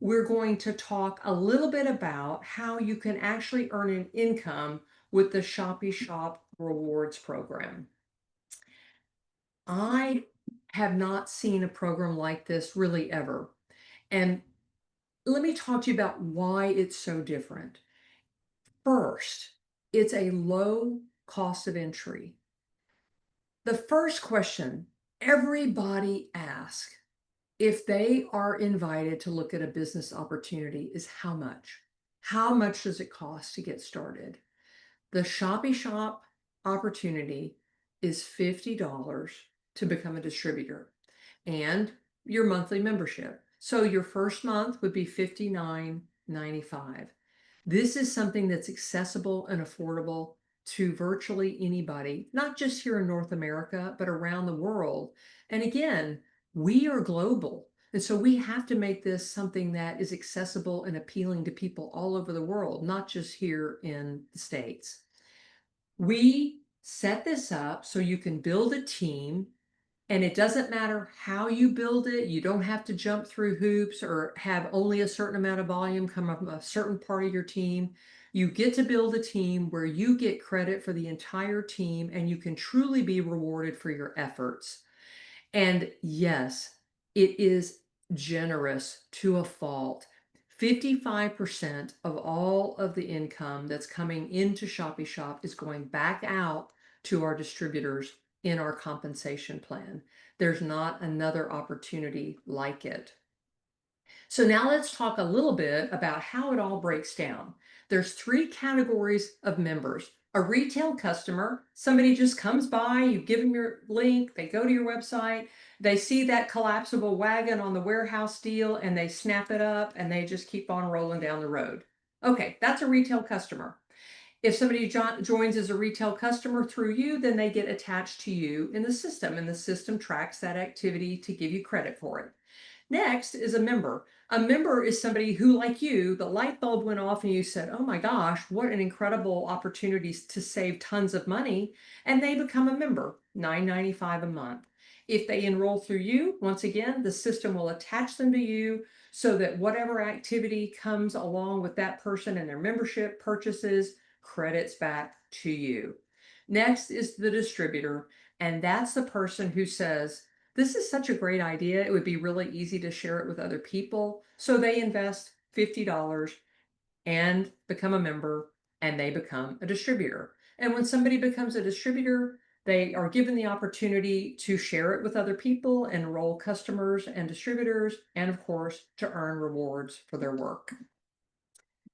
we're going to talk a little bit about how you can actually earn an income with the Shoppy Shop Rewards program. I have not seen a program like this really ever. And let me talk to you about why it's so different. First, it's a low cost of entry. The first question everybody asks if they are invited to look at a business opportunity is how much? How much does it cost to get started? The Shoppy Shop opportunity is $50 to become a distributor and your monthly membership. So your first month would be $59.95. This is something that's accessible and affordable to virtually anybody, not just here in North America, but around the world. And again, we are global. And so we have to make this something that is accessible and appealing to people all over the world, not just here in the States. We set this up so you can build a team, and it doesn't matter how you build it. You don't have to jump through hoops or have only a certain amount of volume come from a certain part of your team. You get to build a team where you get credit for the entire team and you can truly be rewarded for your efforts. And yes, it is generous to a fault. 55% of all of the income that's coming into Shoppy Shop is going back out to our distributors in our compensation plan. There's not another opportunity like it. So now let's talk a little bit about how it all breaks down. There's three categories of members. A retail customer, somebody just comes by, you give them your link, they go to your website, they see that collapsible wagon on the warehouse deal and they snap it up and they just keep on rolling down the road. Okay, that's a retail customer. If somebody joins as a retail customer through you, then they get attached to you in the system, and the system tracks that activity to give you credit for it. Next is a member. A member is somebody who, like you, the light bulb went off and you said, oh my gosh, what an incredible opportunity to save tons of money. And they become a member, $9.95 a month. If they enroll through you, once again, the system will attach them to you so that whatever activity comes along with that person and their membership purchases credits back to you. Next is the distributor, and that's the person who says, this is such a great idea. It would be really easy to share it with other people. So they invest $50 and become a member, and they become a distributor. And when somebody becomes a distributor, they are given the opportunity to share it with other people, enroll customers and distributors, and of course, to earn rewards for their work.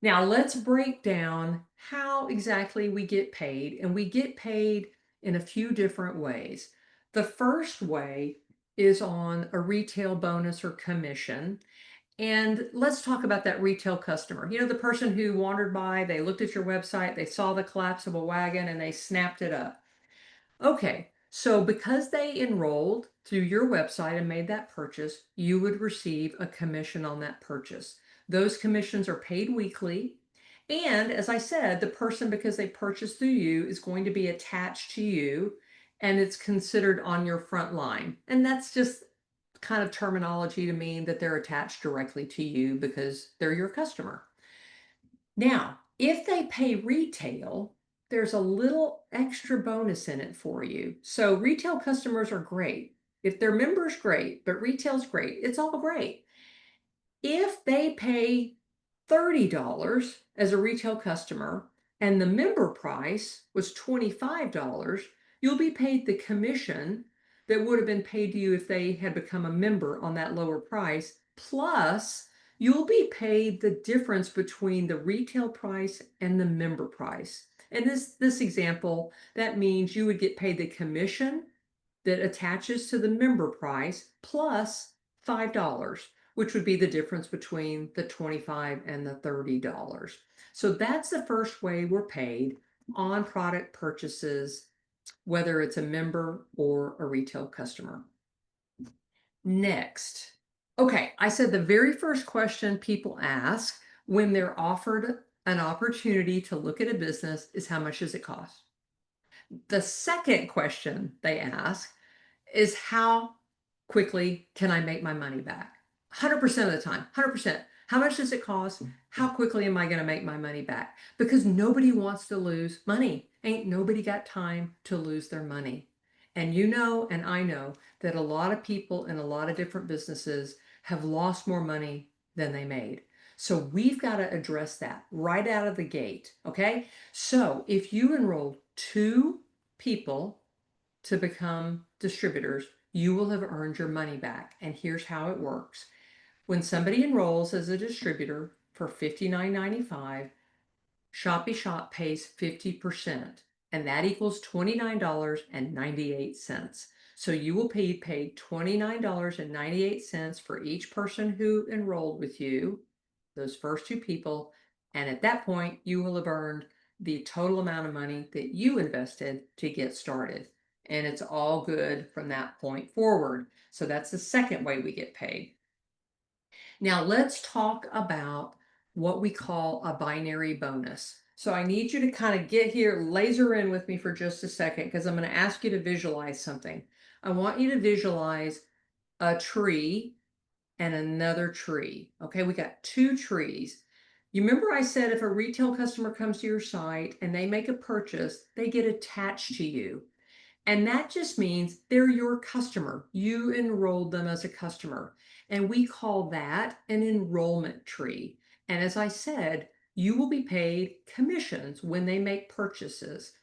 Now let's break down how exactly we get paid, and we get paid in a few different ways. The first way is on a retail bonus or commission. And let's talk about that retail customer. You know, the person who wandered by, they looked at your website, they saw the collapsible wagon, and they snapped it up. Okay, so because they enrolled through your website and made that purchase, you would receive a commission on that purchase. Those commissions are paid weekly. And as I said, the person, because they purchased through you, is going to be attached to you, and it's considered on your front line. And that's just kind of terminology to mean that they're attached directly to you because they're your customer. Now, if they pay retail, there's a little extra bonus in it for you. So retail customers are great. If they're members, great, but retail's great. It's all great. If they pay $30 as a retail customer and the member price was $25, you'll be paid the commission that would have been paid to you if they had become a member on that lower price, plus you'll be paid the difference between the retail price and the member price. In this example, that means you would get paid the commission that attaches to the member price plus $5, which would be the difference between the $25 and the $30. So that's the first way we're paid on product purchases, whether it's a member or a retail customer. Next. Okay, I said the very first question people ask when they're offered an opportunity to look at a business is how much does it cost? The second question they ask is how quickly can I make my money back? 100% of the time, 100%. How much does it cost? How quickly am I going to make my money back? Because nobody wants to lose money. Ain't nobody got time to lose their money. And you know, and I know that a lot of people in a lot of different businesses have lost more money than they made. So we've got to address that right out of the gate. Okay. So if you enrolled two people to become distributors, you will have earned your money back. And here's how it works. When somebody enrolls as a distributor for $59.95, Shoppy Shop pays 50%, and that equals $29.98. So you will be paid $29.98 for each person who enrolled with you, those first two people, and at that point, you will have earned the total amount of money that you invested to get started. And it's all good from that point forward. So that's the second way we get paid. Now let's talk about what we call a binary bonus. So I need you to kind of get here, laser in with me for just a second, because I'm going to ask you to visualize something. I want you to visualize a tree and another tree. Okay, we got two trees. You remember I said if a retail customer comes to your site and they make a purchase, they get attached to you. And that just means they're your customer. You enrolled them as a customer. And we call that an enrollment tree. And as I said, you will be paid commissions when they make purchases.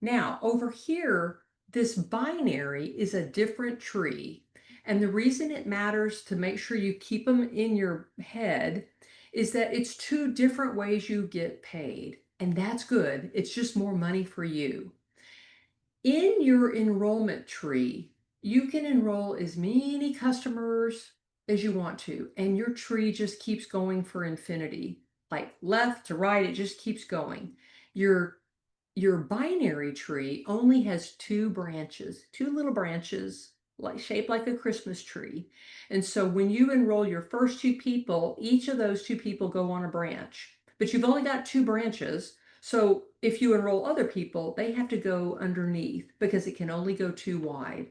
Now, over here, this binary is a different tree. And the reason it matters to make sure you keep them in your head is that it's two different ways you get paid. And that's good. It's just more money for you. In your enrollment tree, you can enroll as many customers as you want to, and your tree just keeps going for infinity. Like left to right, it just keeps going. Your your binary tree only has two branches, two little branches, like shaped like a Christmas tree. And so when you enroll your first two people, each of those two people go on a branch. But you've only got two branches. So if you enroll other people, they have to go underneath because it can only go too wide.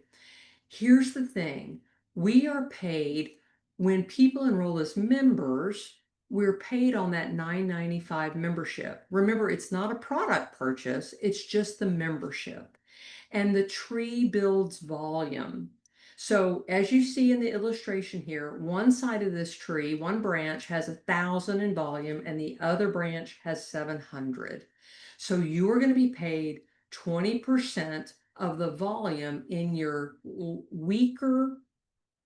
Here's the thing. We are paid when people enroll as members, we're paid on that $9.95 membership. Remember, it's not a product purchase, it's just the membership. And the tree builds volume. So as you see in the illustration here, one side of this tree, one branch has 1,000 in volume and the other branch has 700. So you are going to be paid 20% of the volume in your weaker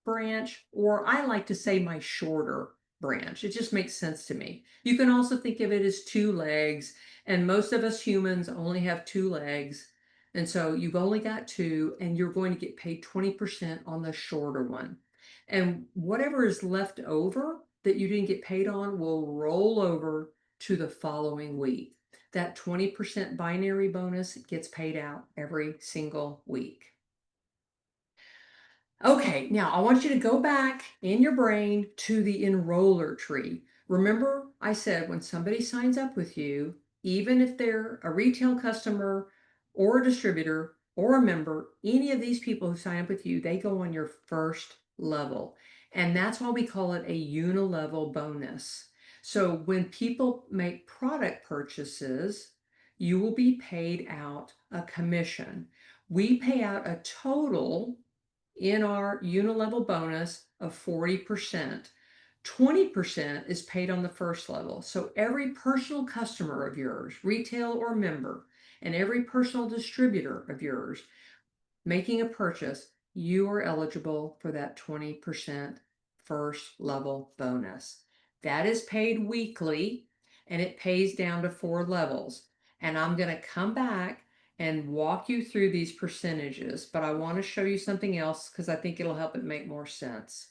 branch, or I like to say my shorter branch. It just makes sense to me. You can also think of it as two legs, and most of us humans only have two legs. And so you've only got two, and you're going to get paid 20% on the shorter one. And whatever is left over that you didn't get paid on will roll over to the following week. That 20% binary bonus gets paid out every single week. Okay, now I want you to go back in your brain to the enroller tree. Remember, I said when somebody signs up with you, even if they're a retail customer or a distributor or a member, any of these people who sign up with you, they go on your first level. And that's why we call it a unilevel bonus. So when people make product purchases, you will be paid out a commission. We pay out a total in our unilevel bonus of 40%. 20% is paid on the first level. So every personal customer of yours, retail or member, and every personal distributor of yours making a purchase, you are eligible for that 20% first level bonus. That is paid weekly and it pays down to 4 levels. And I'm going to come back and walk you through these percentages, but I want to show you something else because I think it'll help it make more sense.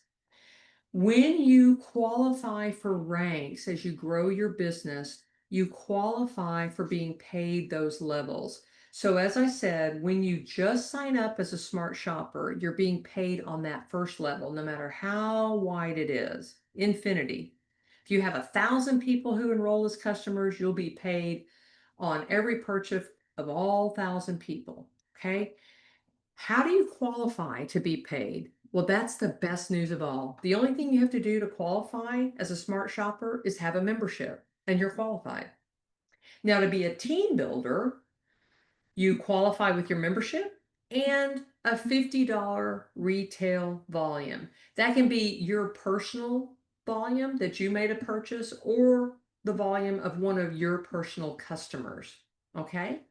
When you qualify for ranks as you grow your business, you qualify for being paid those levels. So as I said, when you just sign up as a smart shopper, you're being paid on that first level, no matter how wide it is, infinity. If you have 1,000 people who enroll as customers, you'll be paid on every purchase of all 1,000 people. Okay. How do you qualify to be paid? Well, that's the best news of all. The only thing you have to do to qualify as a smart shopper is have a membership, and you're qualified. Now, to be a team builder, you qualify with your membership and a $50 retail volume. That can be your personal volume that you made a purchase or the volume of one of your personal customers. Okay?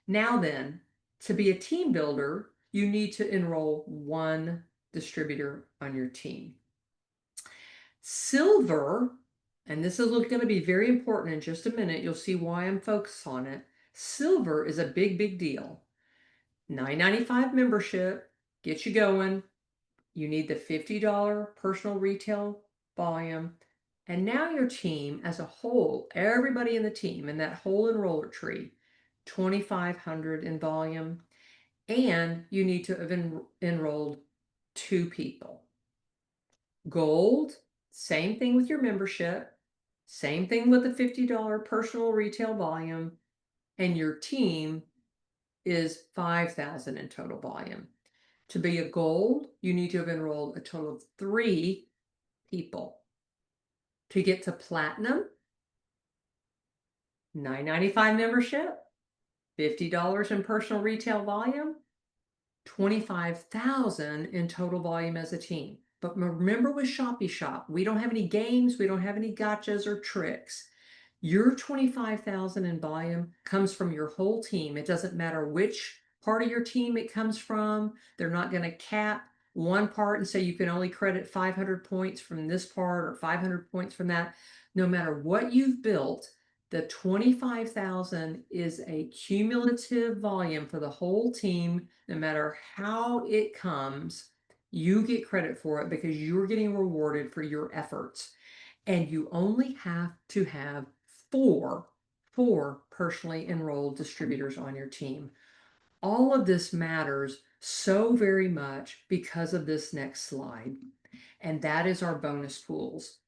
Now then, to be a team builder, you need to enroll one distributor on your team. Silver, and this is going to be very important in just a minute. You'll see why I'm focused on it. Silver is a big, big deal. $9.95 membership gets you going. You need the $50 personal retail volume. And now your team as a whole, everybody in the team in that whole enroller tree, 2,500 in volume. And you need to have enrolled 2 people. Gold, same thing with your membership, same thing with the $50 personal retail volume, and your team is 5,000 in total volume. To be a gold, you need to have enrolled a total of 3 people. To get to platinum, $9.95 membership, $50 in personal retail volume, 25,000 in total volume as a team. But remember with Shoppy Shop, we don't have any games, we don't have any gotchas or tricks. Your 25,000 in volume comes from your whole team. It doesn't matter which part of your team it comes from. They're not going to cap one part and say you can only credit 500 points from this part or 500 points from that. No matter what you've built, the 25,000 is a cumulative volume for the whole team. No matter how it comes, you get credit for it because you're getting rewarded for your efforts. And you only have to have four personally enrolled distributors on your team. All of this matters so very much because of this next slide, and that is our bonus pools.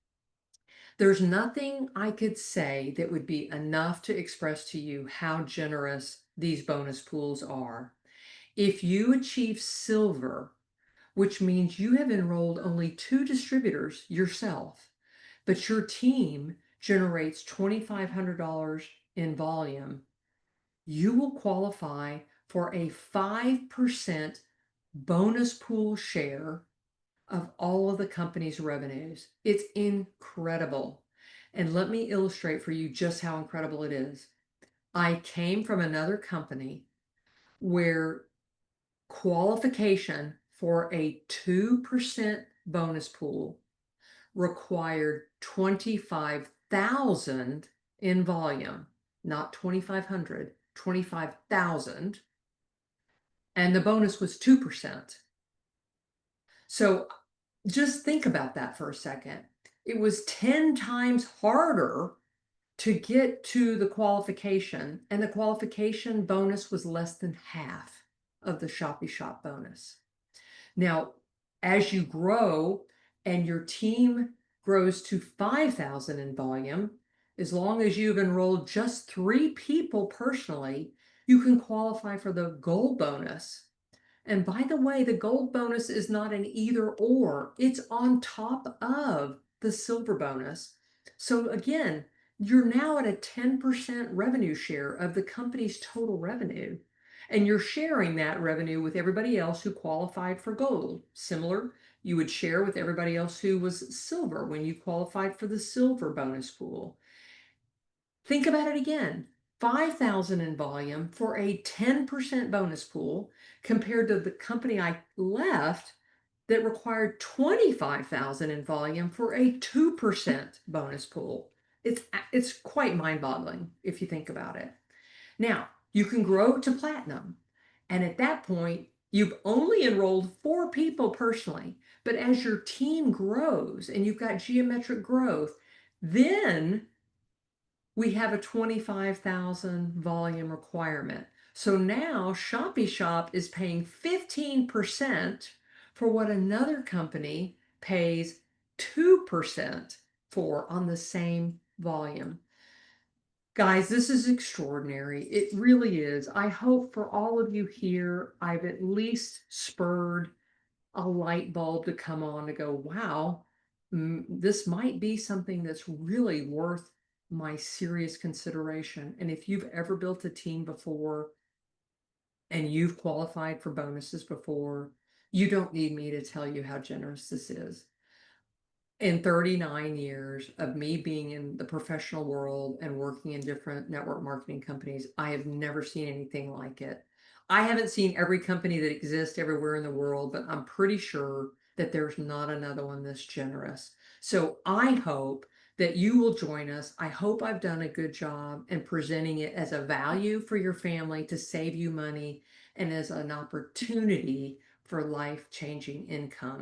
There's nothing I could say that would be enough to express to you how generous these bonus pools are. If you achieve silver, which means you have enrolled only 2 distributors yourself, but your team generates $2,500 in volume, you will qualify for a 5% bonus pool share of all of the company's revenues. It's incredible. And let me illustrate for you just how incredible it is. I came from another company where qualification for a 2% bonus pool required 25,000 in volume, not 2,500, 25,000, and the bonus was 2%. So just think about that for a second. It was 10 times harder to get to the qualification, and the qualification bonus was less than half of the Shoppy Shop bonus. Now, as you grow and your team grows to 5,000 in volume, as long as you've enrolled just 3 people personally, you can qualify for the gold bonus. And by the way, the gold bonus is not an either or, it's on top of the silver bonus. So again, you're now at a 10% revenue share of the company's total revenue. And you're sharing that revenue with everybody else who qualified for gold. Similar, you would share with everybody else who was silver when you qualified for the silver bonus pool. Think about it again. 5,000 in volume for a 10% bonus pool compared to the company I left that required 25,000 in volume for a 2% bonus pool. It's quite mind-boggling if you think about it. Now, you can grow to platinum, and at that point, you've only enrolled 4 people personally. But as your team grows and you've got geometric growth, then we have a 25,000 volume requirement. So now Shoppy Shop is paying 15% for what another company pays 2% for on the same volume. Guys, this is extraordinary. It really is. I hope for all of you here, I've at least spurred a light bulb to come on to go, wow, this might be something that's really worth my serious consideration. And if you've ever built a team before and you've qualified for bonuses before, you don't need me to tell you how generous this is. In 39 years of me being in the professional world and working in different network marketing companies, I have never seen anything like it. I haven't seen every company that exists everywhere in the world, but I'm pretty sure that there's not another one this generous. So I hope that you will join us. I hope I've done a good job in presenting it as a value for your family to save you money and as an opportunity for life-changing income.